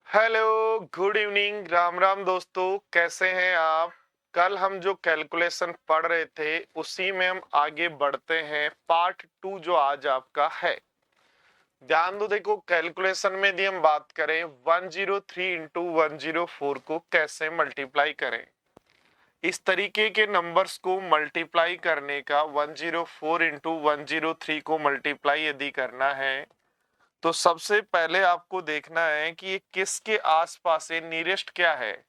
Hello, good evening, Ram Ram दोस्तों। कैसे हैं आप? कल हम जो कैलकुलेशन पढ़ रहे थे उसी में हम आगे बढ़ते हैं। पार्ट 2 जो आज आपका है, ध्यान दो। देखो, कैलकुलेशन में यदि हम बात करें 103 इंटू 104 को कैसे मल्टीप्लाई करें, इस तरीके के नंबर्स को मल्टीप्लाई करने का 104 इंटू 103 को मल्टीप्लाई यदि करना है तो सबसे पहले आपको देखना है कि ये किसके आसपास है, नियरेस्ट क्या है।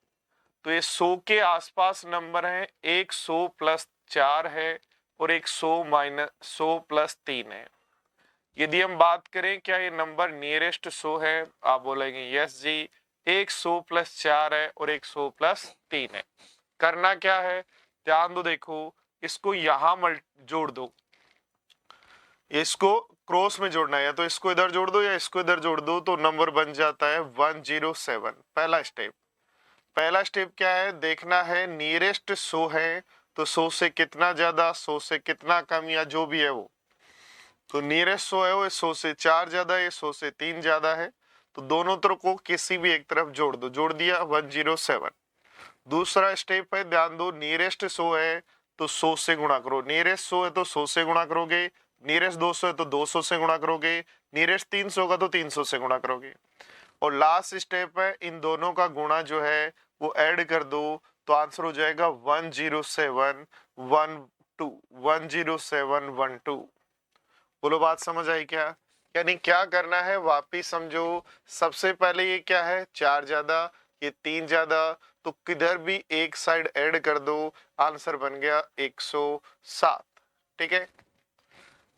तो ये 100 के आसपास नंबर है, एक 100 प्लस 4 है और एक 100 माइनस 100 प्लस 3 है। यदि हम बात करें क्या ये नंबर नियरेस्ट 100 है, आप बोलेंगे यस जी। एक 100 प्लस 4 है और एक 100 प्लस 3 है। करना क्या है, ध्यान दो। देखो, इसको यहां जोड़ दो, इसको क्रॉस में जोड़ना है, या तो इसको इधर जोड़ दो या इसको इधर जोड़ दो, तो नंबर बन जाता है 107। पहला स्टेप क्या है, देखना है नियरेस्ट 100 है तो 100 से कितना ज्यादा, 100 से कितना कम, या जो भी है वो। तो नियरेस्ट 100 है वो 100 से 4 ज्यादा है, 100 से 3 ज्यादा है, तो दोनों तरफ को किसी भी एक तरफ जोड़ दो। जोड़ दिया 107। दूसरा स्टेप है, ध्यान दो, नियरेस्ट 100 है तो 100 से गुणा करो। नियरेस्ट 100 है तो 100 से गुणा करोगे। नियरेस्ट 200 है तो 200 से गुणा करोगे। नियरेस्ट 300 का तो 300 से गुणा करोगे। और लास्ट स्टेप है, इन दोनों का गुणा जो है वो ऐड कर दो, तो आंसर हो जाएगा 10712। 10712। बोलो, बात समझ आई क्या? यानी क्या करना है, वापिस समझो। सबसे पहले ये क्या है, 4 ज्यादा, ये 3 ज्यादा, तो किधर भी एक साइड ऐड कर दो, आंसर बन गया 107। ठीक है,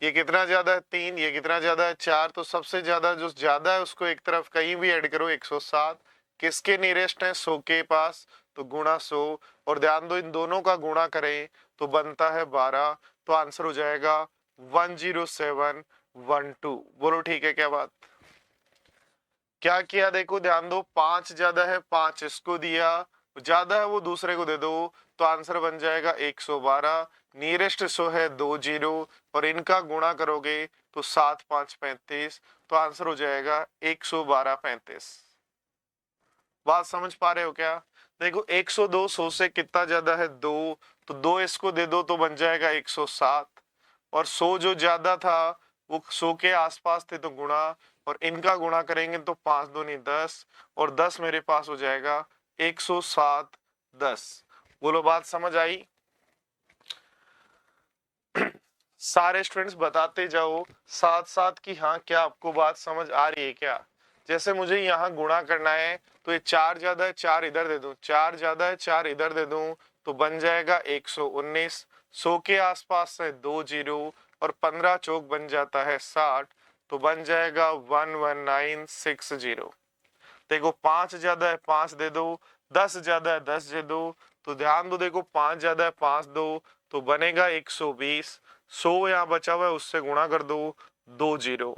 ये कितना ज्यादा है 3, ये कितना ज्यादा है 4, तो सबसे ज्यादा जो ज्यादा है उसको एक तरफ कहीं भी ऐड करो, 107। किसके नियरेस्ट है, 100 के पास, तो गुणा 100। और ध्यान दो, इन दोनों का गुणा करें तो बनता है 12, तो आंसर हो जाएगा 10712। बोलो ठीक है क्या बात? क्या किया, देखो ध्यान दो, 5 ज्यादा है, 5 इसको दिया, ज्यादा है वो दूसरे को दे दो, तो आंसर बन जाएगा 112। नियरेस्ट 100 है 2 जीरो, और इनका गुणा करोगे तो 7 5 35, तो आंसर हो जाएगा 112 35। बात समझ पा रहे हो क्या? देखो, 102 100 से कितना ज्यादा है 2, तो 2 इसको दे दो तो बन जाएगा 107। और 100 जो ज्यादा था वो 100 के आसपास थे, तो गुणा, और इनका गुणा करेंगे तो 5 दूनी 10, और 10 मेरे पास हो जाएगा 107 10। बोलो, बात समझ आई? सारे स्टूडेंट्स बताते जाओ साथ साथ कि हाँ, क्या आपको बात समझ आ रही है क्या? जैसे मुझे यहाँ गुणा करना है, तो ये 4 ज्यादा है, 4 इधर दे दूं, 4 ज्यादा है, 4 इधर दे दूं, तो बन जाएगा 119। 100 के आसपास है 2 जीरो, और 15 चौक बन जाता है 60, तो बन जाएगा 11960। देखो, 5 ज्यादा है 5 दे दो, 10 ज्यादा है 10 दे दो, तो ध्यान दो, देखो 5 ज्यादा है 5 दो, तो बनेगा 120। 100 यहाँ बचा हुआ है, उससे गुणा कर दो, 2 जीरो,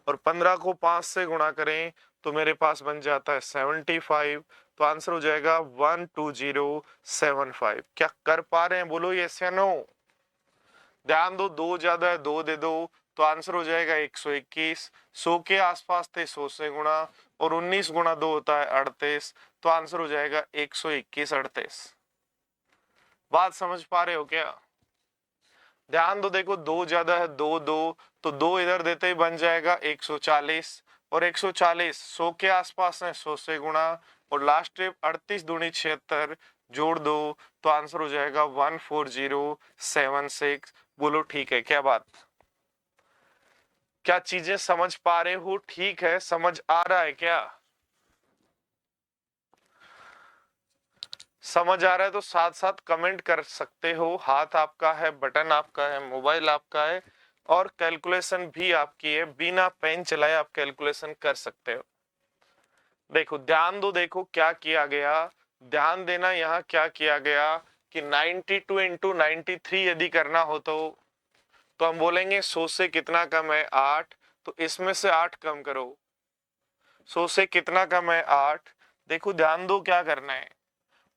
और 15 को 5 से गुणा करें तो मेरे पास बन जाता है 75, तो आंसर हो जाएगा 12075। क्या कर पा रहे हैं, बोलो यस या नो? ध्यान दो, 2 ज्यादा है 2 दे दो, तो आंसर हो जाएगा 121। 100 के आसपास थे, 100 से गुणा, और 19 गुणा 2 होता है 38, तो आंसर हो जाएगा 121 38। बात समझ पा रहे हो क्या? ध्यान दो, देखो 2 ज्यादा है 2 2, तो 2 इधर देते ही बन जाएगा 140, और 140 100 के आसपास है, 100 से गुणा, और लास्ट स्टेप 38 दूनी 76, जोड़ दो, तो आंसर हो जाएगा 14076। बोलो ठीक है क्या बात? क्या चीजें समझ पा रहे हो? ठीक है, समझ आ रहा है क्या? समझ आ रहा है तो साथ साथ कमेंट कर सकते हो। हाथ आपका है, बटन आपका है, मोबाइल आपका है, और कैलकुलेशन भी आपकी है। बिना पेन चलाए आप कैलकुलेशन कर सकते हो। देखो, ध्यान दो, देखो क्या किया गया, ध्यान देना। यहाँ क्या किया गया कि 92 इंटू 93 यदि करना हो तो हम बोलेंगे 100 से कितना कम है 8, तो इसमें से 8 कम करो। 100 से कितना कम है 8। देखो, ध्यान दो क्या करना है,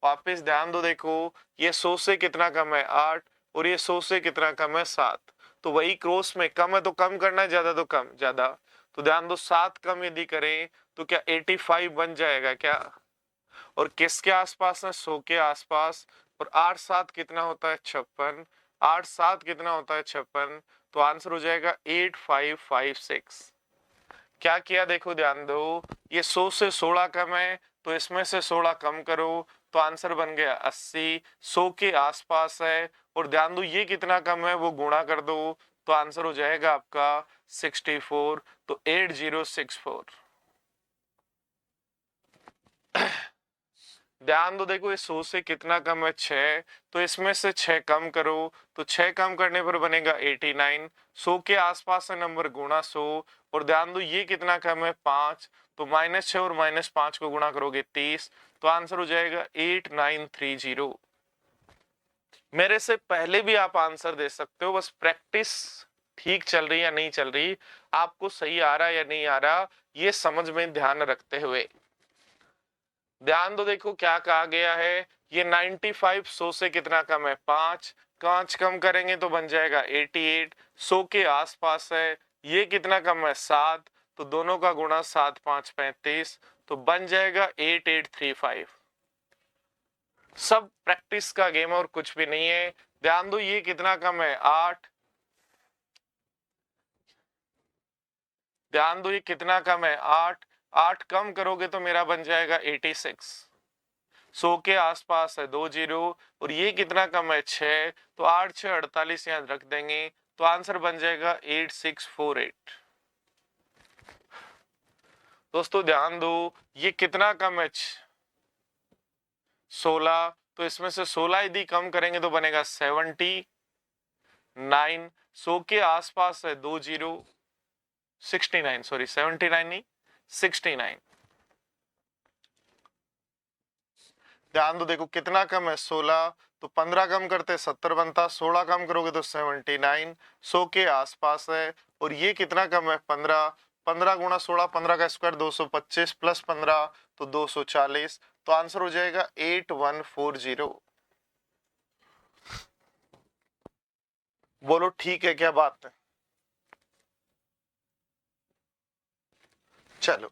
वापस ध्यान दो। देखो, ये 100 से कितना कम है 8, और ये 100 से कितना कम है 7, तो वही क्रॉस में कम है तो कम करना है, ज्यादा तो कम ज्यादा। तो ध्यान दो 7 कम यदि करें तो क्या 85 बन जाएगा क्या? और किसके आसपास है? 100 के आसपास। और 8 7 कितना होता है? 56। 8 7 कितना होता है? 56। तो आंसर हो जाएगा 8556। क्या किया देखो ध्यान दो, ये 100 से 16 कम है तो इसमें से 16 कम करो तो आंसर बन गया 80। 100 के आसपास है और ध्यान दो ये कितना कम है वो गुणा कर दो तो आंसर हो जाएगा आपका 64। तो 8064। ध्यान दो देखो ये 100 से कितना कम है? 6। तो इसमें से 6 कम करो तो 6 कम करने पर बनेगा 89। 100 के आसपास है नंबर गुणा 100। और ध्यान दो ये कितना कम है? 5। तो -6 और -5 को गुणा करोगे 30। तो आंसर हो जाएगा 8930। मेरे से पहले भी आप आंसर दे सकते हो, बस प्रैक्टिस ठीक चल रही या नहीं चल रही, आपको सही आ रहा या नहीं आ रहा, ये समझ में ध्यान रखते हुए ध्यान दो देखो क्या कहा गया है। ये 95 100 से कितना कम है? 5। 5 कम करेंगे तो बन जाएगा 88। 100 के आसपास है। ये कितना कम है? 7। तो दोनों का गुणा 7 5 35। तो बन जाएगा 8835। सब प्रैक्टिस का गेम और कुछ भी नहीं है। ध्यान दो ये कितना कम है? 8। ध्यान दो ये कितना कम है? 8। 8 कम करोगे तो मेरा बन जाएगा 86। 100 के आसपास है 2 जीरो। और ये कितना कम है? 6। तो 8 6 48 यहां रख देंगे तो आंसर बन जाएगा 8648। दोस्तों ध्यान दो ये कितना कम है? 16। तो इसमें से 16 यदि कम करेंगे तो बनेगा 79। 100 के आसपास है 2 जीरो। 69 सॉरी 79 नहीं 69। ध्यान दो देखो कितना कम है? 16। तो 15 कम करते 70 बनता। 16 कम करोगे तो 79। 100 के आसपास है। और ये कितना कम है? 15। 15 गुणा 16, 15 का स्क्वायर 225 प्लस 15 तो 240। तो आंसर हो जाएगा 8140। बोलो ठीक है क्या बात है? चलो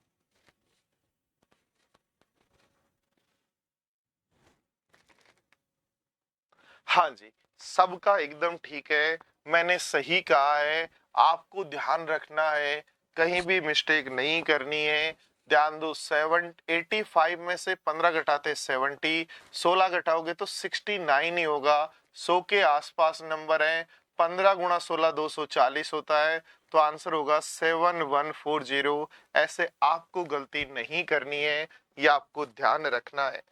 हाँ जी, सबका एकदम ठीक है। मैंने सही कहा है, आपको ध्यान रखना है, कहीं भी मिस्टेक नहीं करनी है। ध्यान दो 85 में से 15 घटाते 70। 16 घटाओगे तो 69 ही होगा। 100 के आसपास नंबर है। 15 गुणा 16 240 होता है। तो आंसर होगा 7140। ऐसे आपको गलती नहीं करनी है, ये आपको ध्यान रखना है।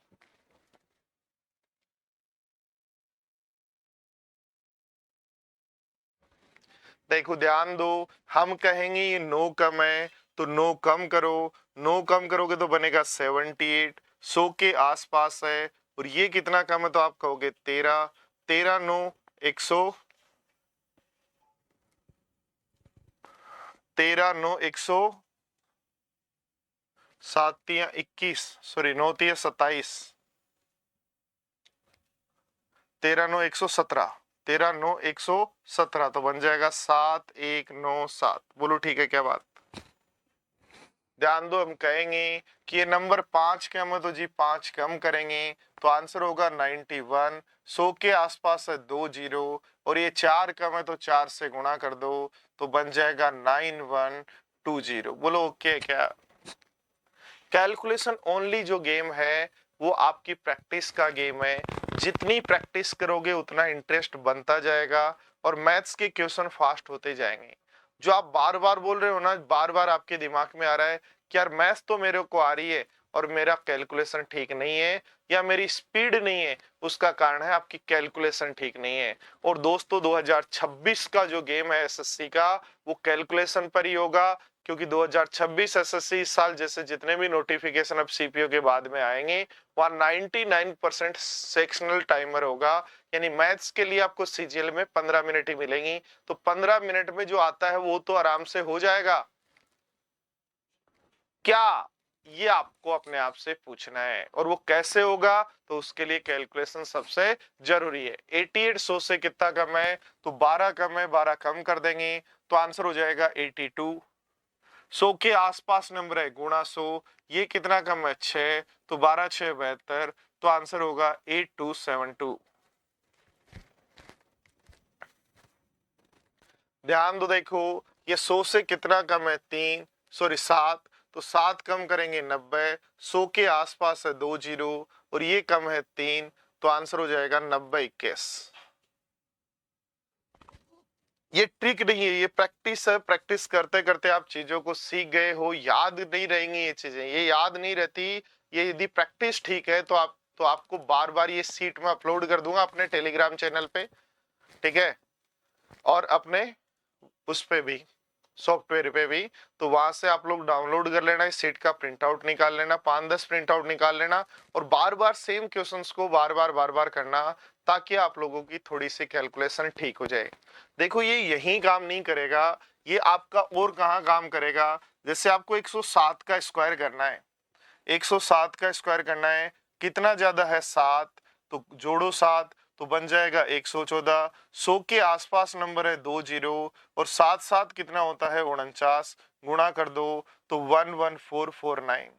देखो ध्यान दो, हम कहेंगे ये 9 कम है तो 9 कम करो। 9 कम करोगे तो बनेगा 78। 100 के आसपास है। और ये कितना कम है तो आप कहोगे 13। 13 9 100। 13 9 100। 7 3 21 सॉरी 9 3 27। 13 9 117। 13 9 117 तो बन जाएगा 7197। बोलो ठीक है क्या बात? ध्यान दो हम कहेंगे कि ये नंबर 5 कम है तो जी 5 कम करेंगे तो आंसर होगा 91। 100 के आसपास है 2 जीरो। और ये 4 कम है तो 4 से गुणा कर दो तो बन जाएगा 9120। बोलो ओके क्या? कैलकुलेशन ओनली जो गेम है वो आपकी प्रैक्टिस का गेम है। जितनी प्रैक्टिस करोगे उतना इंटरेस्ट बनता जाएगा और मैथ्स के क्वेश्चन फास्ट होते जाएंगे। जो आप बार बार बोल रहे हो ना, बार बार आपके दिमाग में आ रहा है कि यार मैथ्स तो मेरे को आ रही है और मेरा कैलकुलेशन ठीक नहीं है या मेरी स्पीड नहीं है, उसका कारण है आपकी कैलकुलेशन ठीक नहीं है। और दोस्तों 2026 का जो गेम है एसएससी का, वो कैलकुलेशन पर ही होगा। क्योंकि 2026 एसएससी इस साल जैसे जितने भी नोटिफिकेशन अब सीपीओ के बाद में आएंगे, वहां 99% सेक्शनल टाइमर होगा। यानी मैथ्स के लिए आपको सीजीएल में 15 मिनट ही मिलेंगी। तो 15 मिनट में जो आता है वो तो आराम से हो जाएगा क्या, ये आपको अपने आप से पूछना है। और वो कैसे होगा तो उसके लिए कैलकुलेशन सबसे जरूरी है। 88 100 से कितना कम है तो 12 कम है, 12 कम कर देंगे तो आंसर हो जाएगा 82। 100 के आसपास नंबर है गुणा 100, ये कितना कम है 6, तो 12 6 72, तो आंसर होगा 8272। ध्यान दो, देखो ये 100 से कितना कम है 3, सॉरी 7, तो 7 कम करेंगे 90, 100 के आसपास है 2 जीरो और ये कम है 3, तो आंसर हो जाएगा 90 21। ये ट्रिक नहीं है, ये प्रैक्टिस है, प्रैक्टिस करते करते आप चीजों को सीख गए हो, याद नहीं रहेंगी ये चीजें, ये याद नहीं रहती। ये यदि प्रैक्टिस ठीक है तो आपको बार बार ये सीट में अपलोड कर दूंगा अपने टेलीग्राम चैनल पे, ठीक है, और अपने उस पे भी, सॉफ्टवेयर पे भी, तो वहां से आप लोग डाउनलोड कर लेना, इस सीट का प्रिंट आउट निकाल लेना, 5-10 प्रिंट आउट निकाल लेना और बार बार सेम क्वेश्चंस को बार बार करना, ताकि आप लोगों की थोड़ी सी कैलकुलेशन ठीक हो जाए। देखो ये यही काम नहीं करेगा, ये आपका और कहाँ काम करेगा। जैसे आपको 107 का स्क्वायर करना है, 107 का स्क्वायर करना है, कितना ज्यादा है 7, तो जोड़ो 7, तो बन जाएगा 114। 100 के आसपास नंबर है 2 जीरो और 7 7 कितना होता है 49, गुणा कर दो तो 11449।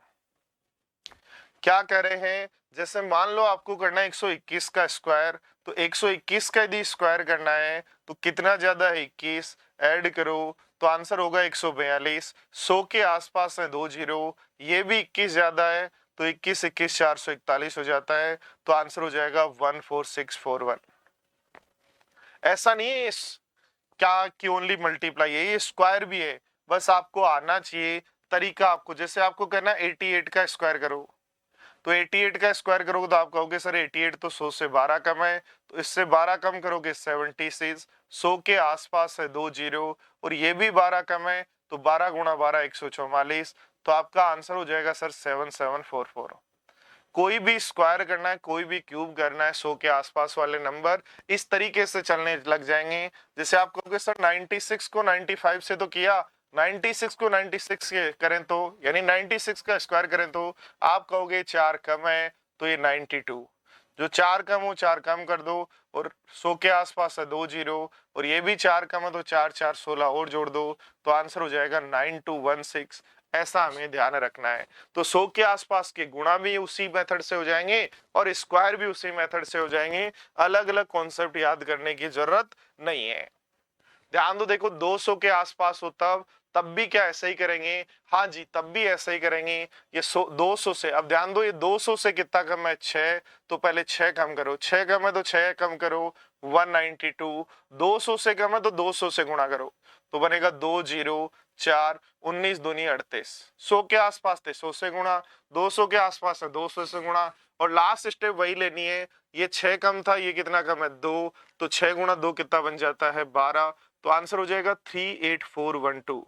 क्या कह रहे हैं, जैसे मान लो आपको करना है 121 का स्क्वायर, तो 121 का यदि स्क्वायर करना है तो कितना ज्यादा है 21, ऐड करो तो आंसर होगा 142। 100 के आसपास है 2 जीरो, ये भी 21 ज्यादा है, तो 21 21 441 हो जाता है, तो आंसर हो जाएगा 14641। ऐसा नहीं है क्या कि ओनली मल्टीप्लाई है, ये स्क्वायर भी है, बस आपको आना चाहिए तरीका। आपको जैसे आपको करना है 88 का स्क्वायर करो, तो 88 का स्क्वायर करोगे तो आप कहोगे सर 88 तो 100 से 12 कम है, तो इससे 12 कम करोगे 76। 100 के आसपास है 2 जीरो और ये भी 12 कम है, तो 12 गुणा 12 144, तो आपका आंसर हो जाएगा सर 7744। कोई भी स्क्वायर करना है, कोई भी क्यूब करना है, 100 के आसपास वाले नंबर इस तरीके से चलने लग जाएंगे। जैसे आप कहोगे सर 96 को 95 से तो किया, 96 को 96 के करें तो, यानी 96 का स्क्वायर करें तो आप कहोगे 4 कम है, तो ये 92। जो 4 कम हो 4 कम कर दो और 100 के आसपास है 2 जीरो और ये भी 4 कम है, तो 4 4 16 और जोड़ दो तो आंसर हो जाएगा 9216। ऐसा हमें ध्यान रखना है। तो 100 के आसपास के गुणा भी उसी मेथड से हो जाएंगे और स्क्वायर भी उसी मेथड से हो जाएंगे, अलग अलग कॉन्सेप्ट याद करने की जरूरत नहीं है। ध्यान दो, देखो 200 के आसपास हो तब भी क्या ऐसे ही करेंगे, हाँ जी तब भी ऐसे ही करेंगे। ये 200 से, अब ध्यान दो ये 200 से कितना कम है 6, तो पहले 6 कम करो, 6 कम है तो 6 कम करो 192। 200 से कम है तो 200 से गुणा करो, तो बनेगा 2 जीरो 4 19 दूनी 38। 100 के आसपास थे 100 से गुणा, 200 के आसपास है 200 से गुणा और लास्ट स्टेप वही लेनी है। ये 6 कम था, ये कितना कम है 2, तो 6 गुणा 2 कितना बन जाता है 12, तो आंसर हो जाएगा 38412।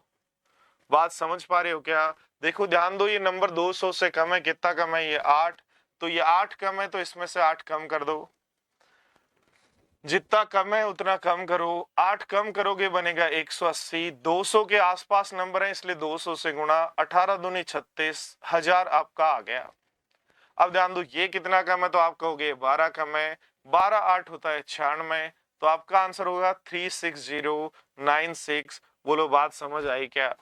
बात समझ पा रहे हो क्या। देखो ध्यान दो, ये नंबर 200 से कम है, कितना कम है ये 8, तो ये 8 कम है तो इसमें से 8 कम कर दो, जितना कम है उतना कम करो, 8 कम करोगे बनेगा 180। 200 के आसपास नंबर है इसलिए 200 से गुणा, 18 दूनी 36, 1000 आपका आ गया। अब ध्यान दो ये कितना कम है, तो आप कहोगे 12 कम है, 12 8 होता है 96, तो आपका आंसर होगा 36096। बोलो बात समझ आई क्या।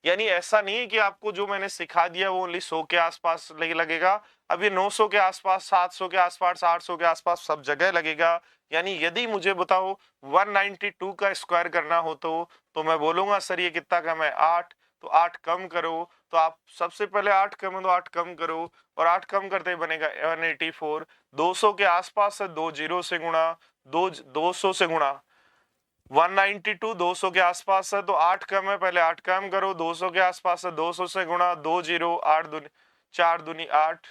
यानी ऐसा नहीं है कि आपको जो मैंने सिखा दिया वो ओनली 100 के आसपास लगेगा, अब ये 900 के आसपास, 700 के आसपास, 800 के आसपास सब जगह लगेगा। यानी यदि मुझे बताओ 192 का स्क्वायर करना हो तो मैं बोलूंगा सर ये कितना कम है 8, तो 8 कम करो, तो आप सबसे पहले 8 कम है तो 8 कम करो और 8 कम करते ही बनेगा 184। 200 के आसपास है 2 जीरो से गुणा, 200 से गुणा 192, 200 के आसपास है तो 8 कम है, पहले 8 कम करो, 200 के आसपास है 200 से गुणा, 2 जीरो 8 दूनी 4 दूनी 8,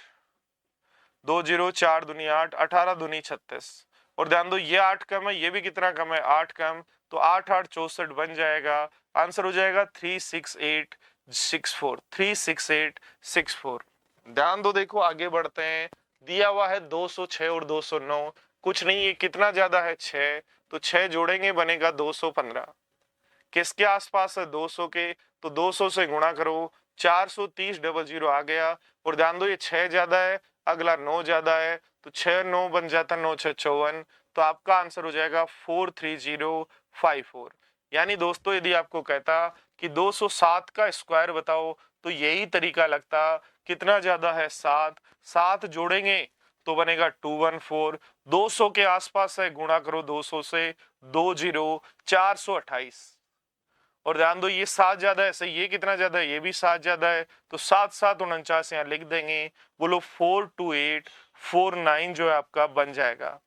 2 जीरो 4 दूनी 8, 18 दूनी 36। और ध्यान दो ये 8 कम है, ये भी कितना कम है 8 कम, तो 8 8 64 बन जाएगा, आंसर हो जाएगा 36864, 36864। ध्यान दो, देखो आगे बढ़ते हैं। दिया हुआ है 206 और 209, कुछ नहीं ये कितना ज्यादा है 6, तो 6 जोड़ेंगे बनेगा 215। किसके आसपास है 200 के, तो 200 से गुणा करो, 430 00 आ गया। और ध्यान दो ये 6 ज्यादा है, अगला 9 ज्यादा है, तो 6 9 बन जाता 9 6 54, तो आपका आंसर हो जाएगा 43054। यानी दोस्तों यदि आपको कहता कि 207 का स्क्वायर बताओ, तो यही तरीका लगता। कितना ज्यादा है 7, 7 जोड़ेंगे तो बनेगा 214, 200 के आसपास है, गुणा करो 200 से, 20 428। और ध्यान दो ये 7 ज्यादा है, सही, ये कितना ज्यादा है, ये भी 7 ज्यादा है, तो 7 7 49 यहाँ लिख देंगे। बोलो 42849 जो है आपका बन जाएगा।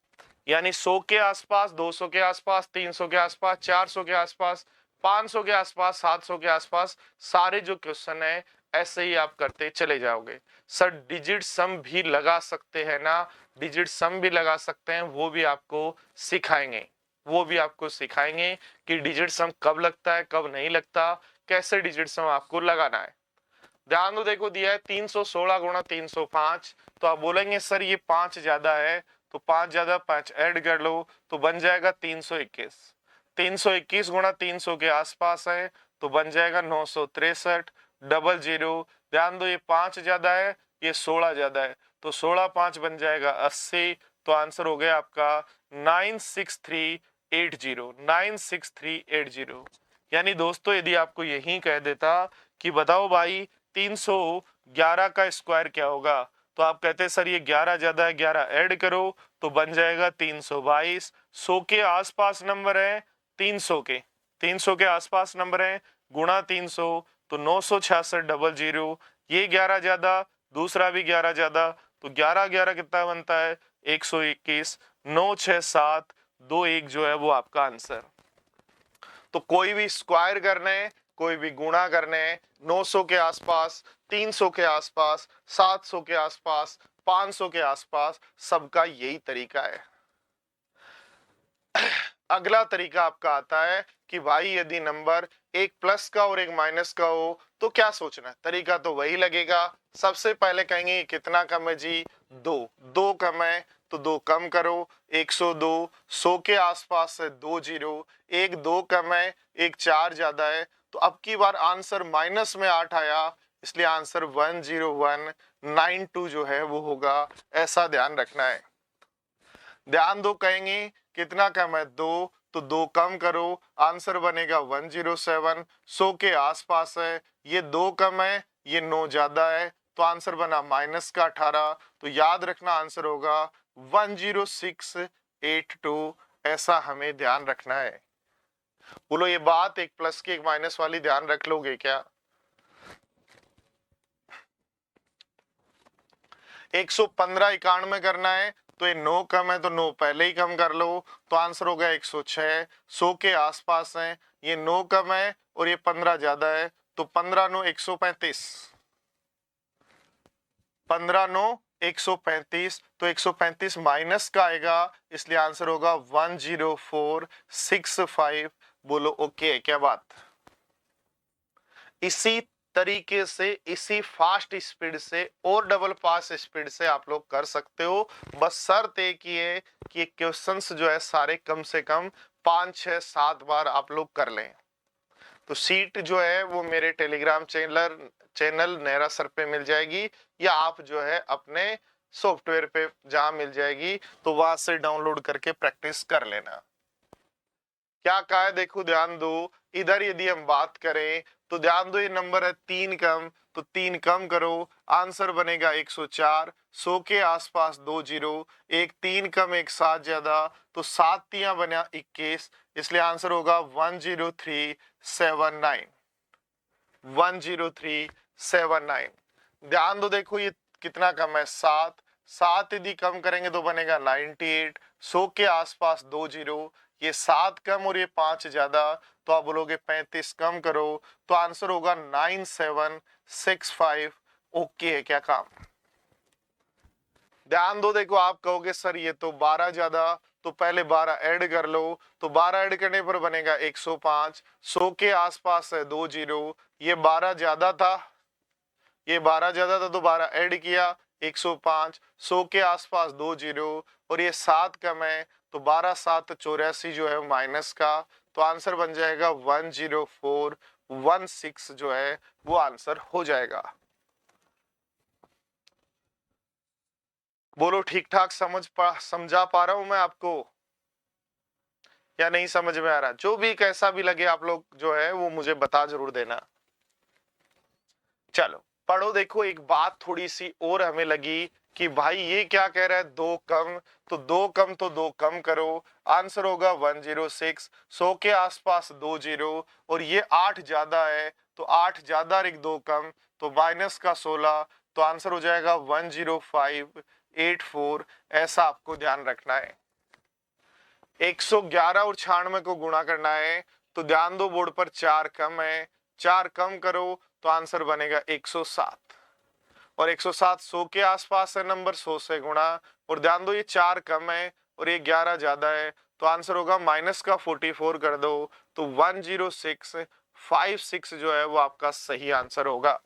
यानी 100 के आसपास, 200 के आसपास, 300 के आसपास, 400 के आसपास, 500 के आसपास, 700 के आसपास, सारे जो क्वेश्चन है ऐसे ही आप करते चले जाओगे। सर डिजिट सम भी लगा सकते हैं ना? डिजिट सम भी लगा सकते हैं, वो भी आपको सिखाएंगे। वो भी आपको सिखाएंगे कि डिजिट सम कब लगता है, कब नहीं लगता, कैसे डिजिट सम आपको लगाना है। ध्यान दो, देखो दिया है 316 गुणा 305, तो आप बोलेंगे सर ये 5 ज्यादा है, तो 5 ज्यादा 5 ऐड कर लो तो बन जाएगा 321। 321 गुणा 300 के आसपास है, तो बन जाएगा 963 डबल जीरो। ध्यान दो ये 5 ज्यादा है, ये 16 ज्यादा है, तो 16 5 बन जाएगा 80। तो आंसर हो गया आपका 96380, 96380। यानी दोस्तों यदि आपको यही कह देता कि बताओ भाई 311 का स्क्वायर क्या होगा, तो आप कहते सर ये 11 ज्यादा है, 11 ऐड करो तो बन जाएगा 322। 100 के आसपास नंबर है, 300 के, 300 के आसपास नंबर है, गुणा 300 तो 966 डबल जीरो। ये 11 ज्यादा, दूसरा भी 11 ज्यादा, तो 11 11 कितना बनता है 121। 96721 जो है वो आपका आंसर। तो कोई भी स्क्वायर करने, कोई भी गुणा करने, 900 के आसपास, 300 के आसपास, 700 के आसपास, 500 के आसपास, सबका यही तरीका है। अगला तरीका आपका आता है कि भाई यदि नंबर एक प्लस का और एक माइनस का हो तो क्या सोचना है, तरीका तो वही लगेगा। सबसे पहले कहेंगे कितना कम है जी, 2, 2 कम है तो 2 कम करो, 102, 100 के आसपास है 20, एक 2 कम है, एक 4 ज्यादा है, तो अब की बार आंसर माइनस में 8 आया, इसलिए आंसर 10192 जो है वो होगा, ऐसा ध्यान रखना है। ध्यान दो, कहेंगे कितना कम है 2, तो 2 कम करो, आंसर बनेगा 107। 100 के आसपास है, ये 2 कम है, ये 9 ज्यादा है, तो आंसर बना माइनस का 18। तो याद रखना आंसर होगा 10682, ऐसा हमें ध्यान रखना है। बोलो ये बात एक प्लस की एक माइनस वाली ध्यान रख लोगे क्या? 115 91 करना है, तो ये 9 कम है तो 9 पहले ही कम कर लो, तो आंसर हो गया 106। 100 के आसपास है, ये 9 कम है और ये 15 ज्यादा है, तो 15 9 135, 15 9 135, तो 135 माइनस का आएगा, इसलिए आंसर होगा 10465। बोलो ओके, क्या बात। इसी तरीके से, इसी फास्ट स्पीड से और डबल फास्ट स्पीड से आप लोग कर सकते हो। बस शर्त एक ही है कि क्वेश्चंस जो है सारे कम से कम 5 6 7 बार आप लोग कर लें। तो सीट जो है वो मेरे टेलीग्राम चैनल नेहरा सर पे मिल जाएगी, या आप जो है अपने सॉफ्टवेयर पे जहां मिल जाएगी तो वहां से डाउनलोड करके प्रैक्टिस कर लेना। क्या कहा है देखो, ध्यान दो, इधर यदि हम बात करें तो ध्यान दो ये नंबर है 3 कम, तो 3 कम करो, आंसर बनेगा 104। 100 के आसपास 2 जीरो, एक 3 कम एक 7 ज्यादा, तो 7 तियां बना 21, इसलिए आंसर होगा 10379, 10379। ध्यान दो देखो ये कितना कम है 7, 7 यदि कम करेंगे तो बनेगा 98। 100 के आसपास 2 जीरो, ये 7 कम और ये 5 ज्यादा, तो आप बोलोगे 35 कम करो, तो आंसर होगा 9765। ओके है क्या काम? ध्यान दो देखो, आप कहोगे सर ये तो 12 ज्यादा, तो पहले 12 ऐड कर लो, तो 12 ऐड करने पर बनेगा 105। 100 के आसपास है 2 जीरो, ये 12 ज्यादा था, ये 12 ज्यादा था तो 12 ऐड किया 105। 100 के आसपास 2 जीरो और ये 7 कम है, तो 12 7 84 जो है माइनस का, तो आंसर बन जाएगा 10416 जो है वो आंसर हो जाएगा। बोलो ठीक ठाक समझा पा रहा हूं मैं आपको? या नहीं समझ में आ रहा? जो भी कैसा भी लगे आप लोग जो है वो मुझे बता जरूर देना। चलो पढ़ो। देखो एक बात थोड़ी सी और हमें लगी कि भाई ये क्या कह रहा है, दो कम, तो दो कम तो दो कम करो, आंसर होगा 106। 100 के आसपास 2 जीरो, और ये 8 ज्यादा है तो 8 ज्यादा और एक दो कम, तो माइनस का 16, तो आंसर हो जाएगा 10584। ऐसा आपको ध्यान रखना है। 111 और 96 को गुणा करना है, तो ध्यान दो बोर्ड पर 4 कम है, 4 कम करो तो आंसर बनेगा 107, और 107 100 के आसपास है नंबर, 100 से गुणा, और ध्यान दो ये 4 कम है और ये 11 ज्यादा है, तो आंसर होगा माइनस का 44 कर दो, तो 10656 जो है वो आपका सही आंसर होगा।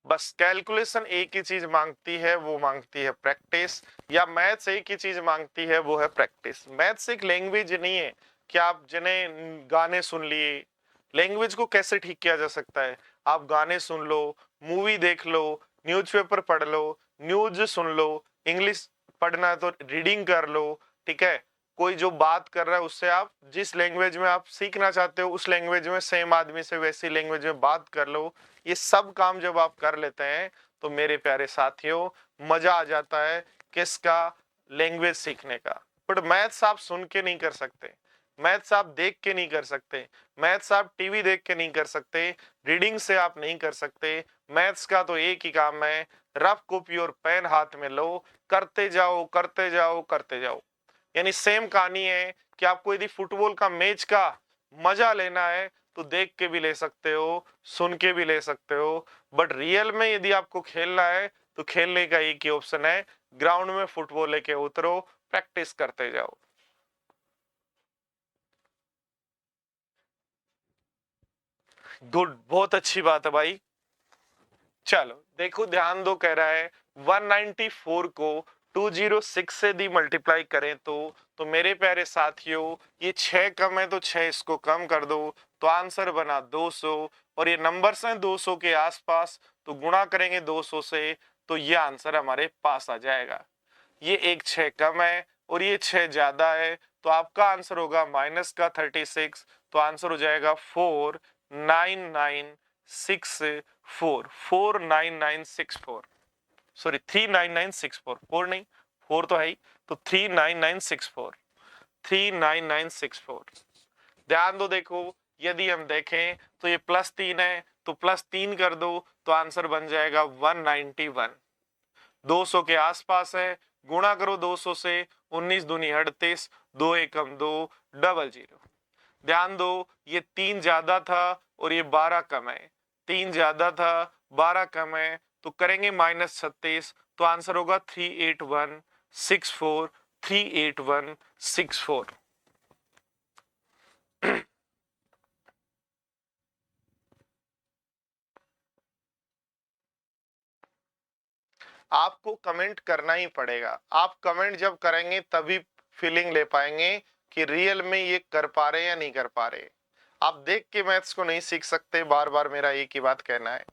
बस कैलकुलेशन एक ही चीज मांगती है, वो मांगती है प्रैक्टिस, या मैथ्स एक ही चीज मांगती है, वो है प्रैक्टिस। मैथ्स एक लैंग्वेज नहीं है कि आप जिन्हें गाने सुन लिए। लैंग्वेज को कैसे ठीक किया जा सकता है? आप गाने सुन लो, मूवी देख लो, न्यूज़पेपर पढ़ लो, न्यूज सुन लो, इंग्लिश पढ़ना है तो रीडिंग कर लो, ठीक है। कोई जो बात कर रहा है उससे आप जिस लैंग्वेज में आप सीखना चाहते हो उस लैंग्वेज में सेम आदमी से वैसी लैंग्वेज में बात कर लो। ये सब काम जब आप कर लेते हैं तो मेरे प्यारे साथियों मजा आ जाता है किसका? लैंग्वेज सीखने का। बट मैथ्स आप सुन के नहीं कर सकते, मैथ्स आप देख के नहीं कर सकते, मैथ्स आप टीवी देख के नहीं कर सकते, रीडिंग से आप नहीं कर सकते। मैथ्स का तो एक ही काम है, रफ कॉपी और पेन हाथ में लो, करते जाओ करते जाओ करते जाओ। यानी सेम कहानी है कि आपको यदि फुटबॉल का मैच का मजा लेना है तो देख के भी ले सकते हो, सुन के भी ले सकते हो, बट रियल में यदि आपको खेलना है तो खेलने का एक ही ऑप्शन है, ग्राउंड में फुटबॉल लेके उतरो, प्रैक्टिस करते जाओ। गुड, बहुत अच्छी बात है भाई। चलो देखो ध्यान दो, कह रहा है 194 को 206 से दी मल्टीप्लाई करें तो मेरे प्यारे साथियों ये 6 कम है तो 6 इसको कम कर दो, तो आंसर बना 200, और ये नंबर्स हैं 200 के आसपास, तो गुणा करेंगे 200 से तो ये आंसर हमारे पास आ जाएगा। ये एक 6 कम है और ये 6 ज्यादा है, तो आपका आंसर होगा माइनस का 36, तो आंसर हो जाएगा 49964, 49964, सॉरी 39964, 4 नहीं 4 तो है ही, तो 39964, 39964। ध्यान दो, देखो यदि हम देखें तो ये +3 है तो +3 कर दो तो आंसर बन जाएगा 191। 200 के आसपास है, गुणा करो 200 से, 19 दूनी 38, 2 एकम 2, डबल जीरो। ध्यान दो ये 3 ज्यादा था और ये 12 कम है, 3 ज्यादा था 12 कम है, तो करेंगे -36, तो आंसर होगा 38164, 38164। आपको कमेंट करना ही पड़ेगा, आप कमेंट जब करेंगे तभी फीलिंग ले पाएंगे कि रियल में ये कर पा रहे या नहीं कर पा रहे। आप देख के मैथ्स को नहीं सीख सकते, बार बार मेरा एक ही बात कहना है।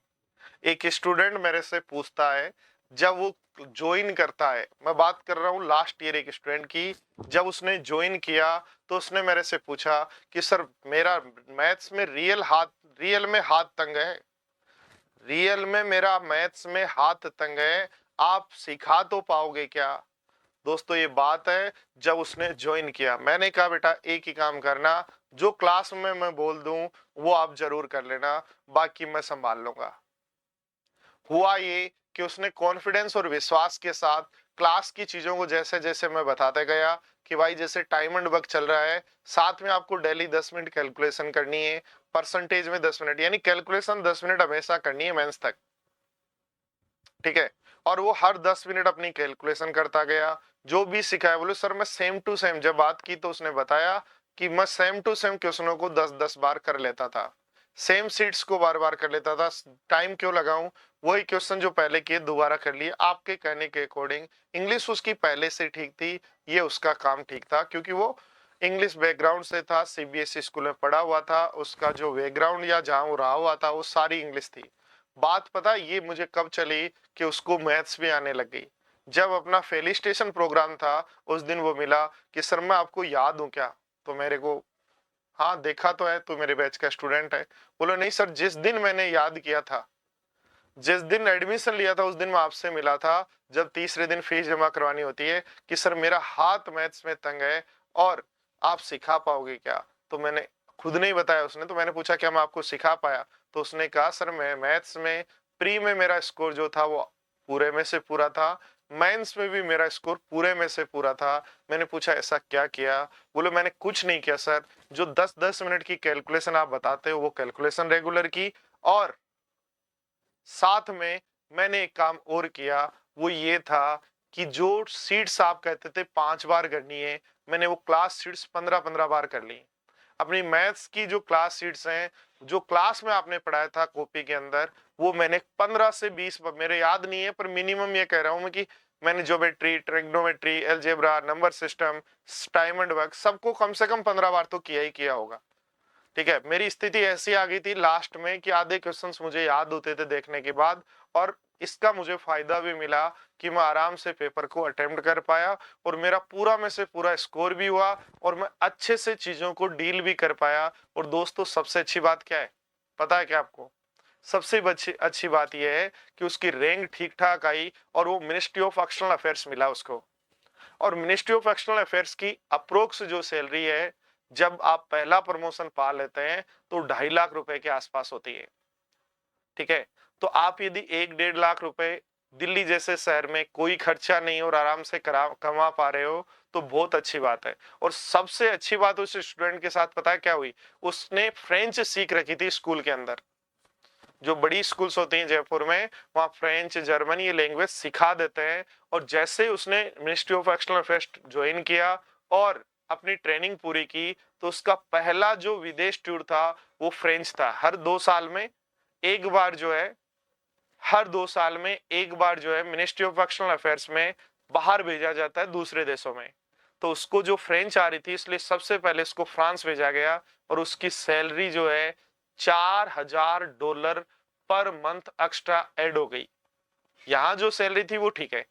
एक स्टूडेंट मेरे से पूछता है, जब वो ज्वाइन करता है, मैं बात कर रहा हूँ लास्ट ईयर एक स्टूडेंट की, जब उसने ज्वाइन किया तो उसने मेरे से पूछा कि सर मेरा मैथ्स में रियल में हाथ तंग है, रियल में मेरा मैथ्स में हाथ तंग है, आप सिखा तो पाओगे क्या? दोस्तों ये बात है जब उसने ज्वाइन किया। मैंने कहा बेटा एक ही काम करना, जो क्लास में मैं बोल दूं वो आप जरूर कर लेना, बाकी मैं संभाल लूंगा। हुआ ये कि उसने कॉन्फिडेंस और विश्वास के साथ क्लास की चीजों को जैसे जैसे मैं बताते गया कि भाई जैसे टाइम एंड वर्क चल रहा है, साथ में आपको डेली 10 मिनट कैलकुलेशन करनी है, परसेंटेज में 10 मिनट, यानी कैलकुलेशन 10 मिनट हमेशा करनी है मेंस तक, ठीक है। और वो हर 10 मिनट अपनी कैलकुलेशन करता गया, जो भी सिखाया। बोले सर मैं सेम टू सेम, जब बात की तो उसने बताया कि मैं सेम टू सेम क्वेश्चनों को 10-10 बार कर लेता था, सेम सीट्स को बार बार कर लेता था, टाइम क्यों लगाऊं, वही क्वेश्चन जो पहले किए दोबारा कर लिए आपके कहने के अकॉर्डिंग। इंग्लिश उसकी पहले से ठीक थी, ये उसका काम ठीक था, क्योंकि वो इंग्लिश बैकग्राउंड से था, सीबीएसई स्कूल में पढ़ा हुआ था, उसका जो बैकग्राउंड या जहां वो रहा हुआ था वो सारी इंग्लिश थी। बात पता ये मुझे कब चली कि उसको मैथ्स भी आने लग गई। जब अपना फेलिस्टेशन प्रोग्राम था उस दिन वो मिला कि सर मैं आपको याद हूं क्या? तो मेरे को, हाँ देखा तो है, तू मेरे बैच का स्टूडेंट है। बोलो नहीं सर, जिस दिन मैंने याद किया था, जिस दिन एडमिशन लिया था उस दिन मैं आपसे मिला था, जब तीसरे दिन फीस जमा करवानी होती है, कि सर मेरा हाथ मैथ्स में तंग है और आप सिखा पाओगे क्या? तो मैंने खुद नहीं बताया उसने, तो मैंने पूछा क्या मैं आपको सिखा पाया? तो उसने कहा सर मैं मैथ्स में प्री में मेरा स्कोर जो था वो पूरे में से पूरा था, मेंस में भी मेरा स्कोर पूरे में से पूरा था। मैंने पूछा ऐसा क्या किया? बोले मैंने कुछ नहीं किया सर, जो 10-10 मिनट की कैलकुलेशन आप बताते हो वो कैलकुलेशन रेगुलर की, और साथ में मैंने एक काम और किया, वो ये था कि जो सीट्स आप कहते थे 5 बार करनी है, मैंने वो क्लास सीट्स 15-15 बार कर ली। अपनी मैथ्स की जो क्लास सीट्स हैं, जो क्लास में आपने पढ़ाया था कॉपी के अंदर, वो मैंने 15 से 20 बार, मेरे याद नहीं है पर मिनिमम ये कह रहा हूं मैं कि मैंने geometry, trigonometry, algebra, number system, diamond work, सबको कम से कम 15 बार तो किया ही किया होगा। ठीक है, मेरी स्थिति ऐसी आ गई थी लास्ट में कि आधे क्वेश्चंस मुझे याद होते थे देखने के बाद, और इसका मुझे फायदा भी मिला कि मैं आराम से पेपर को अटेम्प्ट कर पाया और मेरा पूरा में से पूरा स्कोर भी हुआ और मैं अच्छे से चीजों को डील भी कर पाया। और दोस्तों सबसे अच्छी बात क्या है, पता है क्या आपको? सबसे अच्छी अच्छी बात यह है कि उसकी रैंक ठीक ठाक आई और वो मिनिस्ट्री ऑफ एक्सटर्नल अफेयर्स मिला उसको। और मिनिस्ट्री ऑफ एक्सटर्नल अफेयर्स की अप्रोक्स जो सैलरी है, जब आप पहला प्रमोशन पा लेते हैं तो 2.5 लाख रुपए के आसपास होती है। ठीक है, तो आप यदि 1-1.5 लाख रुपए दिल्ली जैसे शहर में कोई खर्चा नहीं और आराम से कमा पा रहे हो तो बहुत अच्छी बात है। और सबसे अच्छी बात उस स्टूडेंट के साथ पता है क्या हुई? उसने फ्रेंच सीख रखी थी स्कूल के अंदर। जो बड़ी स्कूल्स होती हैं जयपुर में, वहां फ्रेंच, जर्मन ये लैंग्वेज सिखा देते हैं। और जैसे उसने ministry of external affairs join किया और अपनी ट्रेनिंग पूरी की, तो उसका पहला जो विदेश टूर था वो फ्रेंच था। हर 2 साल में एक बार जो है, हर 2 साल में एक बार जो है मिनिस्ट्री ऑफ एक्सटर्नल अफेयर्स में बाहर भेजा जाता है दूसरे देशों में। तो उसको जो फ्रेंच आ रही थी इसलिए सबसे पहले उसको फ्रांस भेजा गया और उसकी सैलरी जो है $4,000 पर मंथ एक्स्ट्रा ऐड हो गई। यहां जो सैलरी थी वो ठीक है,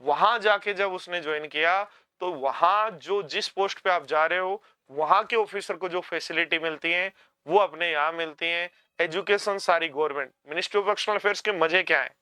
वहां जाके जब उसने ज्वाइन किया तो वहां जो जिस पोस्ट पे आप जा रहे हो वहां के ऑफिसर को जो फैसिलिटी मिलती है वो अपने यहाँ मिलती है। एजुकेशन सारी government. Ministry of external affairs के मजे क्या है?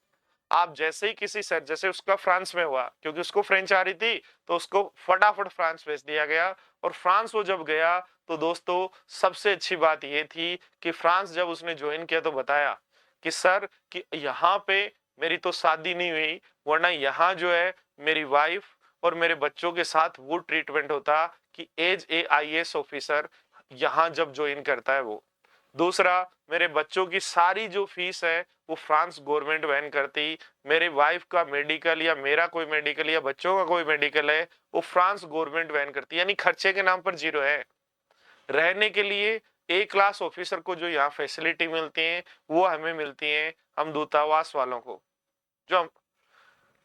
आप जैसे ही किसी सर, जैसे उसका फ्रांस में हुआ क्योंकि उसको फ्रेंच आ रही थी, तो उसको फटाफट फ्रांस भेज दिया गया। और फ्रांस वो जब गया तो दोस्तों सबसे अच्छी बात ये थी कि फ्रांस जब उसने ज्वाइन किया तो बताया कि सर कि यहाँ पे मेरी तो शादी नहीं हुई, वरना यहाँ जो है मेरी वाइफ और मेरे बच्चों के साथ वो ट्रीटमेंट होता कि एज ए आईएएस ऑफिसर यहाँ जब ज्वाइन करता है वो। दूसरा, मेरे बच्चों की सारी जो फीस है वो फ्रांस गवर्नमेंट वहन करती। मेरे वाइफ का मेडिकल या मेरा कोई मेडिकल या बच्चों का कोई मेडिकल है वो फ्रांस गवर्नमेंट वहन करती। यानी खर्चे के नाम पर जीरो है। रहने के लिए ए क्लास ऑफिसर को जो यहाँ फैसिलिटी मिलती है वो हमें मिलती है, हम दूतावास वालों को। जो हम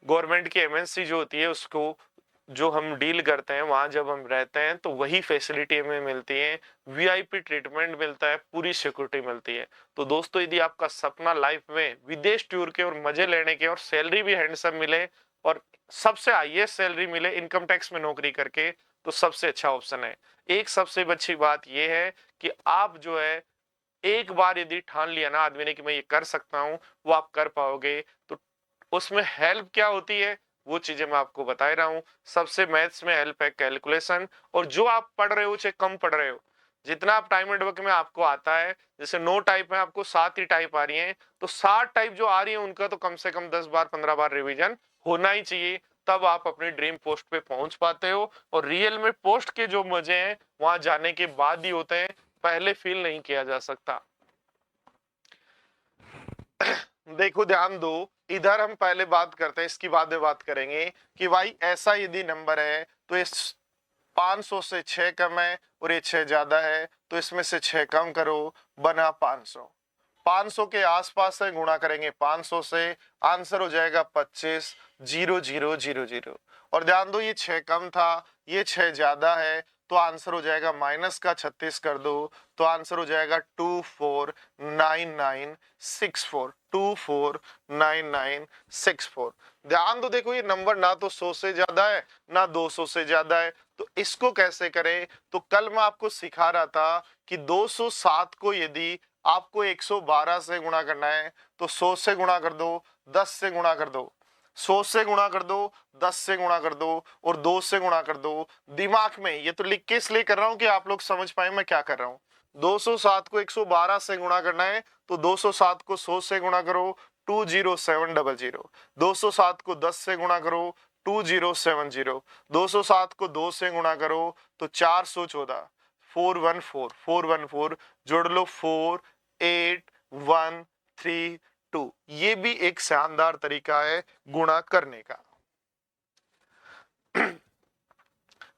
गवर्नमेंट की एमएनसी जो होती है उसको जो हम डील करते हैं वहां जब हम रहते हैं तो वही फैसिलिटी हमें मिलती है। वीआईपी ट्रीटमेंट मिलता है, पूरी सिक्योरिटी मिलती है। तो दोस्तों यदि आपका सपना लाइफ में विदेश टूर के और मजे लेने के और सैलरी भी हैंडसम मिले और सबसे हाईएस्ट सैलरी मिले इनकम टैक्स में नौकरी करके, तो सबसे अच्छा ऑप्शन है। एक सबसे अच्छी बात यह है कि आप जो है एक बार यदि ठान लिया ना आदमी ने कि मैं ये कर सकता हूं, वो आप कर पाओगे। तो उसमें हेल्प क्या होती है वो चीजें मैं आपको बता ही रहा हूँ। सबसे मैथ्स में हेल्प है कैलकुलेशन, और जो आप पढ़ रहे हो चाहे कम पढ़ रहे हो, जितना आप टाइम एंड वर्क में आपको आता है, जैसे 9 टाइप है आपको 7 ही टाइप आ रही हैं, तो 7 टाइप जो आ रही है उनका तो कम से कम 10 बार 15 बार रिवीजन होना ही चाहिए। तब आप अपनी ड्रीम पोस्ट पे पहुंच पाते हो। और रियल में पोस्ट के जो मजे हैं वहां जाने के बाद ही होते हैं, पहले फील नहीं किया जा सकता। देखो ध्यान दो, इधर हम पहले बात करते हैं, इसकी बाद में बात करेंगे कि भाई ऐसा यदि नंबर है तो इस 500 से 6 कम है और ये 6 ज्यादा है, तो इसमें से 6 कम करो, बना 500। 500 के आसपास है, गुणा करेंगे 500 से, आंसर हो जाएगा 25,000,000। और ध्यान दो ये 6 कम था, ये 6 ज्यादा है, तो आंसर हो जाएगा माइनस का 36 कर दो तो आंसर हो जाएगा 249964, 249964। ध्यान दो, देखो ये नंबर ना तो 100 से ज्यादा है ना 200 से ज्यादा है, तो इसको कैसे करें? तो कल मैं आपको सिखा रहा था कि 207 को यदि आपको 112 से गुणा करना है तो 100 से गुणा कर दो, 10 से गुणा कर दो, 100 से गुणा कर दो, 10 से गुणा कर दो और 2 से गुणा कर दो। दिमाग में ये तो लिख के इसलिए कर रहा हूं कि आप लोग समझ पाए मैं क्या कर रहा हूं। 207 को 112 से गुणा करना है तो 207 को 100 से गुणा करो 20700, 207 को 10 से गुणा करो 2070, 207 को 2 से गुणा करो तो 414, 414 जोड़ लो 48132। ये भी एक शानदार तरीका है गुणा करने का।